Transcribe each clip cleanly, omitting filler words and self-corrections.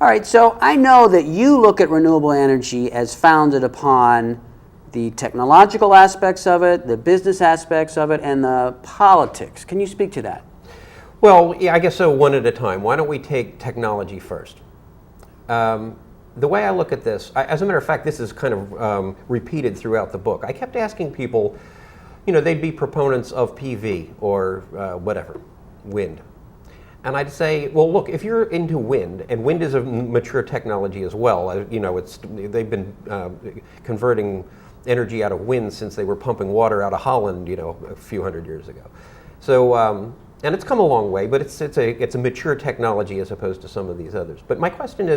All right, so I know that you look at renewable energy as founded upon the technological aspects of it, the business aspects of it, and the politics. Can you speak to that? Well, yeah, I guess so, one at a time. Why don't we take technology first? The way I look at this, as a matter of fact, this is kind of repeated throughout the book. I kept asking people, they'd be proponents of PV or whatever, wind. And I'd say, well, look, if you're into wind, and wind is a mature technology as well, they've been converting energy out of wind since they were pumping water out of Holland, a few hundred years ago. So, and it's come a long way, but it's a mature technology as opposed to some of these others. But my question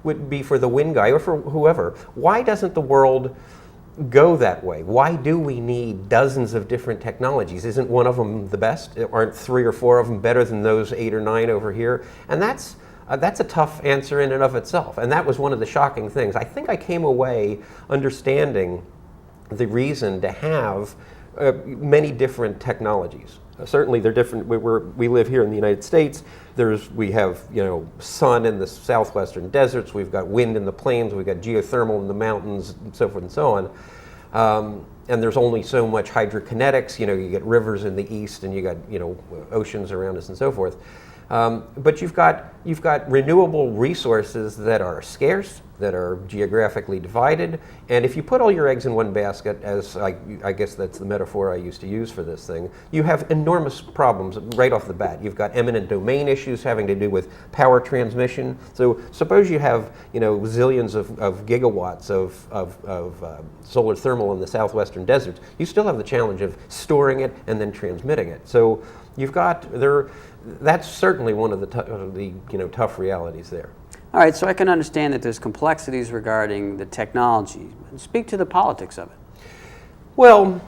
would be for the wind guy or for whoever, why doesn't the world go that way? Why do we need dozens of different technologies? Isn't one of them the best? Aren't 3 or 4 of them better than those 8 or 9 over here? And that's a tough answer in and of itself. And that was one of the shocking things. I think I came away understanding the reason to have many different technologies. Certainly they're different. We live here in the United States. We have sun in the southwestern deserts. We've got wind in the plains. We've got geothermal in the mountains, and so forth and so on. And there's only so much hydrokinetics. You get rivers in the east, and you got oceans around us, and so forth. But you've got renewable resources that are scarce, that are geographically divided, and if you put all your eggs in one basket, as I guess that's the metaphor I used to use for this thing, you have enormous problems right off the bat. You've got eminent domain issues having to do with power transmission. So suppose you have zillions of gigawatts of solar thermal in the southwestern deserts. You still have the challenge of storing it and then transmitting it. So you've got that's certainly one of the tough realities there. All right, so I can understand that there's complexities regarding the technology. Speak to the politics of it. Well,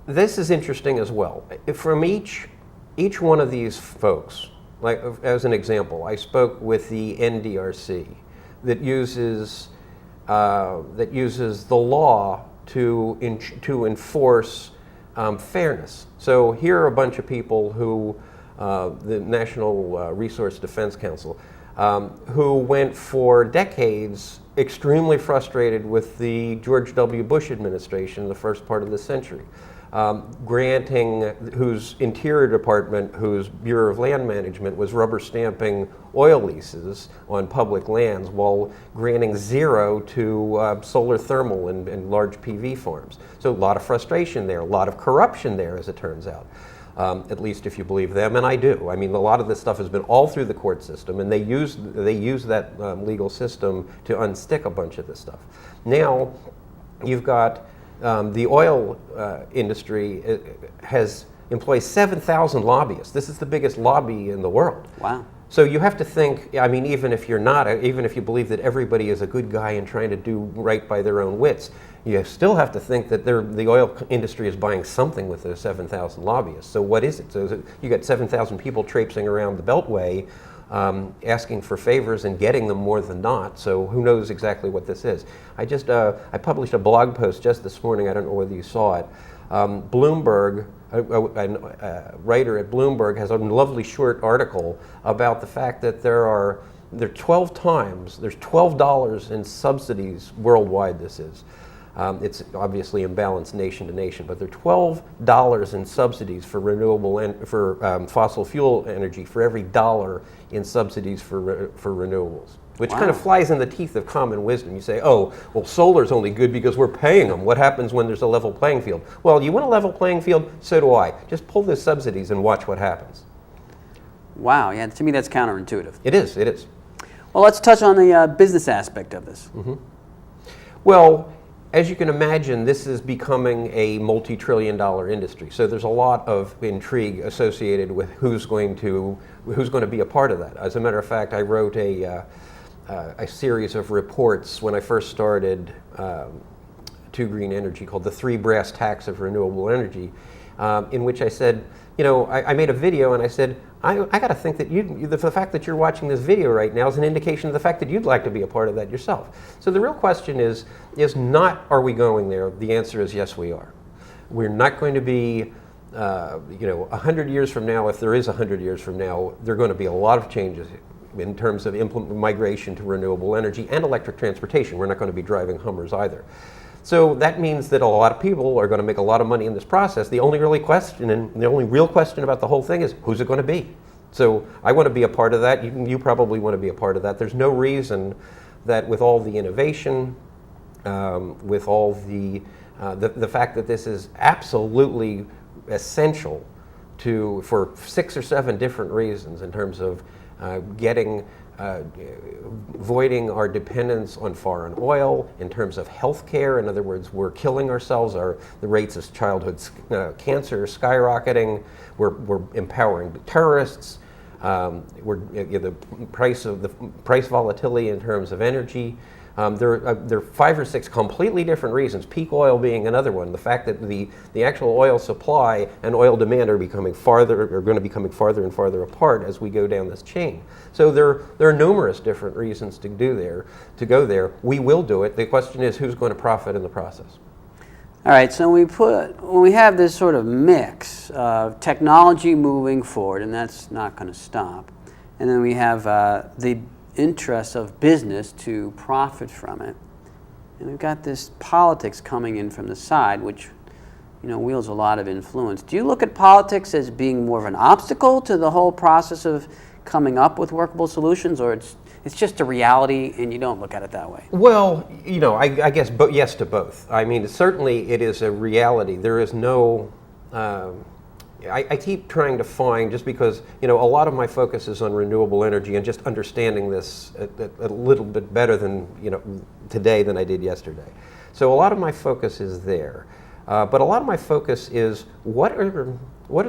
this is interesting as well. From each one of these folks, like as an example, I spoke with the NDRC that uses the law to enforce fairness. So here are a bunch of people who the National Resource Defense Council, who went for decades extremely frustrated with the George W. Bush administration in the first part of the century, whose Interior Department, whose Bureau of Land Management was rubber stamping oil leases on public lands while granting 0 to solar thermal and large PV farms. So a lot of frustration there, a lot of corruption there, as it turns out. At least if you believe them, and I do. I mean, a lot of this stuff has been all through the court system, and they use that legal system to unstick a bunch of this stuff. Now, you've got the oil industry employs 7,000 lobbyists. This is the biggest lobby in the world. Wow. So you have to think, I mean, even if you believe that everybody is a good guy and trying to do right by their own wits, you still have to think that the oil industry is buying something with those 7,000 lobbyists. So what is it? So you got 7,000 people traipsing around the Beltway asking for favors and getting them more than not. So who knows exactly what this is? I published a blog post just this morning. I don't know whether you saw it. Bloomberg, a writer at Bloomberg, has a lovely short article about the fact that there's $12 in subsidies worldwide. This is. It's obviously imbalanced nation to nation, but there are $12 in subsidies for renewable and for fossil fuel energy for every dollar in subsidies for renewables, which kind of flies in the teeth of common wisdom. You say, oh, well, solar's only good because we're paying them. What happens when there's a level playing field? Well, you want a level playing field? So do I. Just pull the subsidies and watch what happens. Wow, yeah, to me that's counterintuitive. It is. Well, let's touch on the business aspect of this. Mm-hmm. Well, as you can imagine, this is becoming a multi-trillion-dollar industry. So there's a lot of intrigue associated with who's going to be a part of that. As a matter of fact, I wrote a series of reports when I first started Two Green Energy called The 3 Brass Tacks of Renewable Energy, in which I said, I made a video and I said, I got to think that the fact that you're watching this video right now is an indication of the fact that you'd like to be a part of that yourself. So the real question is not, are we going there? The answer is yes, we are. We're not going to be, 100 years from now, if there is 100 years from now, there are going to be a lot of changes in terms of migration to renewable energy and electric transportation. We're not going to be driving Hummers either. So that means that a lot of people are going to make a lot of money in this process. The only really question, and the only real question about the whole thing is, who's it going to be? So I want to be a part of that. You probably want to be a part of that. There's no reason that with all the innovation, with all the fact that this is absolutely essential for 6 or 7 different reasons in terms of avoiding our dependence on foreign oil, in terms of health care. In other words, we're killing ourselves. The rates of childhood cancer are skyrocketing. We're empowering the terrorists. The price volatility in terms of energy. There are 5 or 6 completely different reasons, peak oil being another one. The fact that the actual oil supply and oil demand are going to be becoming farther and farther apart as we go down this chain. So there are numerous different reasons to go there. We will do it. The question is, who's going to profit in the process? All right, so when we have this sort of mix of technology moving forward, and that's not going to stop, and then we have the interests of business to profit from it, and we've got this politics coming in from the side, which wields a lot of influence. Do you look at politics as being more of an obstacle to the whole process of coming up with workable solutions, or it's just a reality and you don't look at it that way? Well, I guess yes to both. I mean, certainly it is a reality. There is no I keep trying to find, just because a lot of my focus is on renewable energy and just understanding this a little bit better than today than I did yesterday. So a lot of my focus is there, but a lot of my focus is what are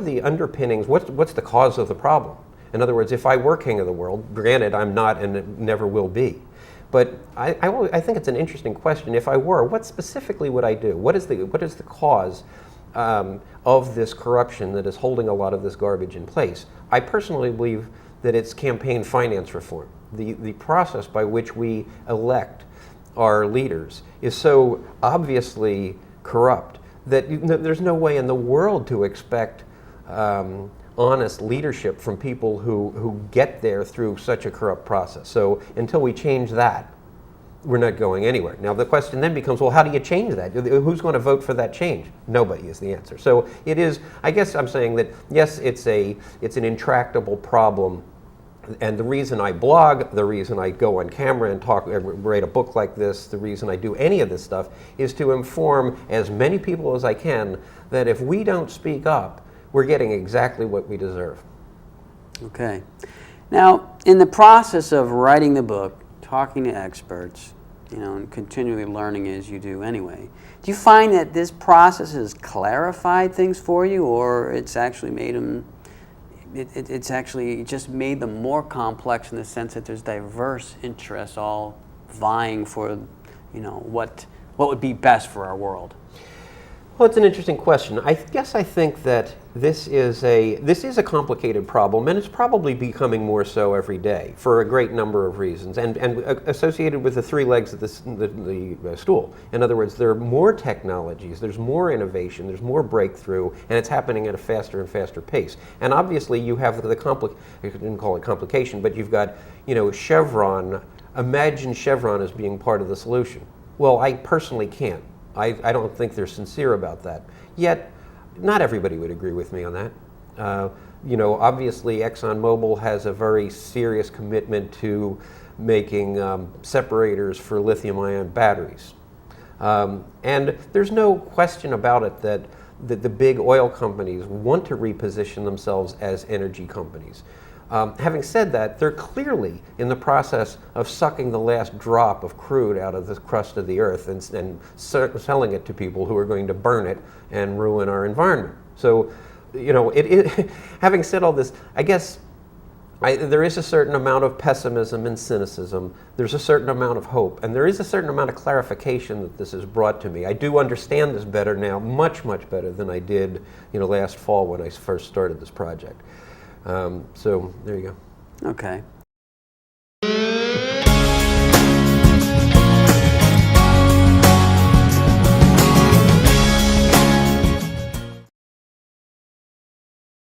the underpinnings? What's the cause of the problem? In other words, if I were king of the world, granted I'm not and it never will be, but I think it's an interesting question. If I were, what specifically would I do? What is the cause of this corruption that is holding a lot of this garbage in place? I personally believe that it's campaign finance reform. The process by which we elect our leaders is so obviously corrupt that there's no way in the world to expect honest leadership from people who get there through such a corrupt process. So until we change that, we're not going anywhere. Now the question then becomes, well, how do you change that? Who's going to vote for that change? Nobody is the answer. So it is, I guess I'm saying that, yes, it's an intractable problem. And the reason I blog, the reason I go on camera and talk, write a book like this, the reason I do any of this stuff is to inform as many people as I can that if we don't speak up, we're getting exactly what we deserve. Okay. Now, in the process of writing the book, talking to experts, and continually learning as you do anyway, do you find that this process has clarified things for you, or it's actually made them, it's actually just made them more complex in the sense that there's diverse interests all vying for, what would be best for our world? Well, it's an interesting question. I think that this is a complicated problem, and it's probably becoming more so every day for a great number of reasons, and associated with the 3 legs of the stool. In other words, there are more technologies, there's more innovation, there's more breakthrough, and it's happening at a faster and faster pace. And obviously, you have I didn't call it complication, but you've got Chevron. Imagine Chevron as being part of the solution. Well, I personally can't. I don't think they're sincere about that. Yet, not everybody would agree with me on that. Obviously ExxonMobil has a very serious commitment to making separators for lithium-ion batteries. And there's no question about it that the big oil companies want to reposition themselves as energy companies. Having said that, they're clearly in the process of sucking the last drop of crude out of the crust of the earth and selling it to people who are going to burn it and ruin our environment. So, having said all this, I guess there is a certain amount of pessimism and cynicism. There's a certain amount of hope, and there is a certain amount of clarification that this has brought to me. I do understand this better now, much, much better than I did, last fall when I first started this project. So there you go. Okay.